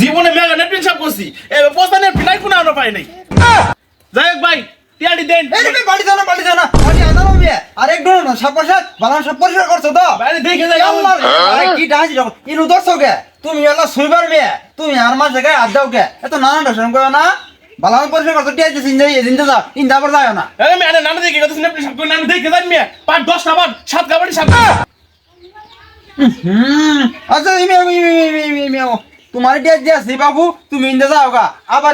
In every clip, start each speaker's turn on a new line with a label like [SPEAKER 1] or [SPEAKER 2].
[SPEAKER 1] জীবনে mega net হিসাব করছি এবার পোস্তা নেট নাই কোনো আমরা পাই নাই যাই হোক ভাই টিয়াড়ি দেন
[SPEAKER 2] এই তুমি বাড়ি যাও না বাড়ি আনা হবে আর এক ডোন সব পরিষ্কার করছো তো
[SPEAKER 1] বাইরে দেখে যাই
[SPEAKER 2] আল্লাহ আরে কি ডাঁজি যখন ইনু দর্শক তুমি এলা সুইবার মেয়ে তুমি আর মাঝে গায়ে হাত দাও কে এত নানা দর্শন করো না বালাম পরিষ্কার করছো টিয়া দিছিন যাই এদিন তো যাও ইন্দা আবার যাও না
[SPEAKER 1] এই মেয়ে নানা দেখে কত নেট হিসাব করে নানা দেখে যাই মেয়ে পাঁচ 10 টা বার 7 কাবাডি সাত
[SPEAKER 2] আচ্ছা তোমার টিয়া দিয়েছি বাবু তুমি ইন্দা যাও গা আবার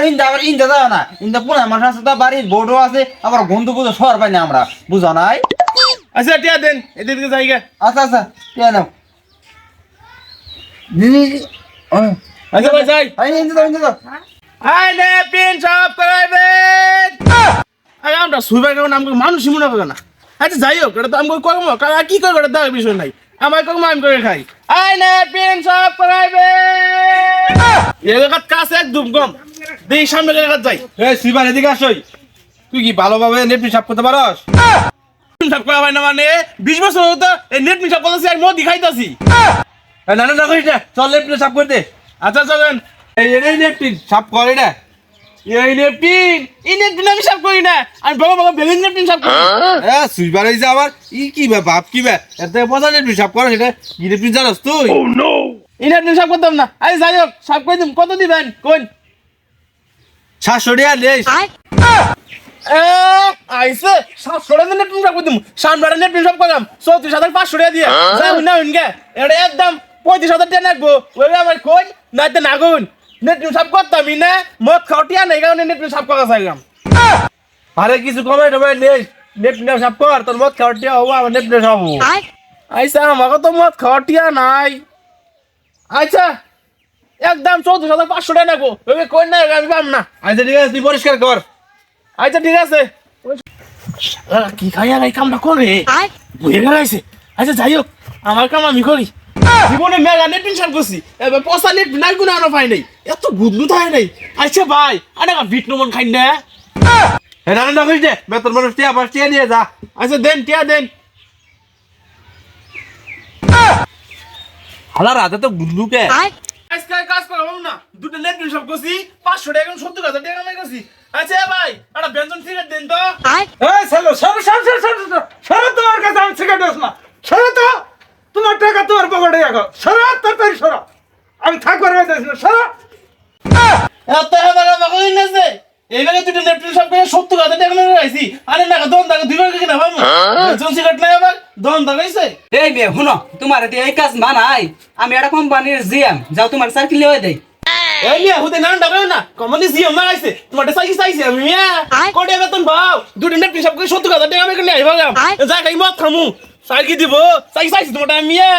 [SPEAKER 2] ইন্দা যাও না ইন্দা পুনা আমার সাথে তো বাড়ির বোর্ডও আছে আবার গন্ধ বুঝো সর পাই না আমরা বুঝো নাই
[SPEAKER 1] আচ্ছা টিয়া দেন এদিকে যাই গে
[SPEAKER 2] আচ্ছা টিয়া নাও দিদি
[SPEAKER 1] আচ্ছা ভাই যাই
[SPEAKER 2] আই ইন্দা যাও
[SPEAKER 1] আই নে পিন সব করাইবেন আরে আমরা সুইবার কারণ আমাকে মানুষই মনে করে না আচ্ছা যাই হোক এটা তো আমাকে কর্ম কারণ কি করে এটা দেওয়ার বিষয় নাই আমার কর্ম আমি করে খাই আই নে পিন সব করাইবেন এলাকার কাছে একদম কম দেখি সামনে এলাকার যাই
[SPEAKER 3] এই সিবার এদিকে আসই তুই কি ভালোভাবে নেট হিসাব করতে পারস
[SPEAKER 1] হিসাব করা হয় না মানে 20 বছর হতো এই নেট হিসাব করতেছি আর মদ খাইতাছি
[SPEAKER 3] না না না করিস না চল নেট হিসাব করে দে
[SPEAKER 1] আচ্ছা চলেন
[SPEAKER 3] এই নেট হিসাব করে না
[SPEAKER 1] এই নেপিন এই নেপিন আমি হিসাব করি না আমি বাবা বাবা বেলিন নেপিন হিসাব করি
[SPEAKER 3] সুইবার হয়েছে আবার কি বাপ কি এর থেকে পচা নেট হিসাব করে সেটা কি নেট জানাস তুই
[SPEAKER 1] এই নেপিন হিসাব করতাম না আরে যাই হোক হিসাব করে দিম কত দিবেন কোন
[SPEAKER 3] 700 টাকা নেই
[SPEAKER 1] আইসে 700 টাকা নেট হিসাব করে দিম সামনে নেট হিসাব করলাম 34500 টাকা দিয়ে যাই না উনকে এটা একদম 35000 টাকা লাগবো ওই আমার কোন নাইতে নাগুন নেট হিসাব করতামই না মদ খাওটিয়া নাই কারণে নেট হিসাব করা চাইলাম
[SPEAKER 3] আরে কিছু কমে টমে নেই নেট হিসাব কর তোর মত খাওয়াটিয়া হবো আমার নেট হিসাব হবো
[SPEAKER 1] আইসা আমাকে তো মদ খাওটিয়া নাই আচ্ছা একদম 14500 টাকা লাগবো ওই কোন না আমি পাম না
[SPEAKER 3] আচ্ছা ঠিক আছে তুই পরিষ্কার কর
[SPEAKER 1] আচ্ছা ঠিক আছে কি খাইয়া এই কামটা করে বুঝে গেছে আচ্ছা যাই হোক আমার কাম আমি করি জীবনে মেগা নেট হিসাব করছি এবার পয়সা নেট নাই কোনো আনো পাই নাই এত গুদলু থাকে নাই আচ্ছা ভাই আরে ভিট নমন খাই না
[SPEAKER 3] না না করিস দে বেতন মানুষ টিয়া পাঁচ টিয়া নিয়ে যা
[SPEAKER 1] আচ্ছা দেন টিয়া দেন
[SPEAKER 3] হালার হাতে তো গুদলুকে
[SPEAKER 1] আজকে কাজ করলাম না দুটো নেট হিসাব করছি 500 টাকা 70000 টাকা কামাই করছি আচ্ছা ভাই একটা ব্যঞ্জন সিগারেট দেন তো
[SPEAKER 2] এই চলো সরো তোমার কাছে আমি সিগারেট দোস না সরো তো তোমার টাকা তোমার পকেটে রাখো সরো তাড়াতাড়ি সরো আমি থাকবার বেঁধেছি না সরো
[SPEAKER 1] এত হেবার আমাকে নিয়েছে এইভাবে দুটো নেট হিসাব করে 70000 টাকা কামাই রাখছি আরে না দন টাকা দুইবার কিনা ভাবো ব্যঞ্জন সিগারেট নাই আবার দন টাকাইছে
[SPEAKER 4] এই মেয়ে শুনো তোমার এতে এই কাজ মানাই আমি একটা কোম্পানির জিএম যাও তোমার সার্কেল হয়ে দেই
[SPEAKER 1] এই মিয়া হুদে নান ডাবে না কমালি জিও মারাইছে তোমার চাইছে আমি মিয়া কোটে বেতন পাও দুটো নেট হিসাব করে 70000 টাকা আমি করে আইবাম যা খাই মত খামু সাইকি দিব চাইছে তোমার মিয়া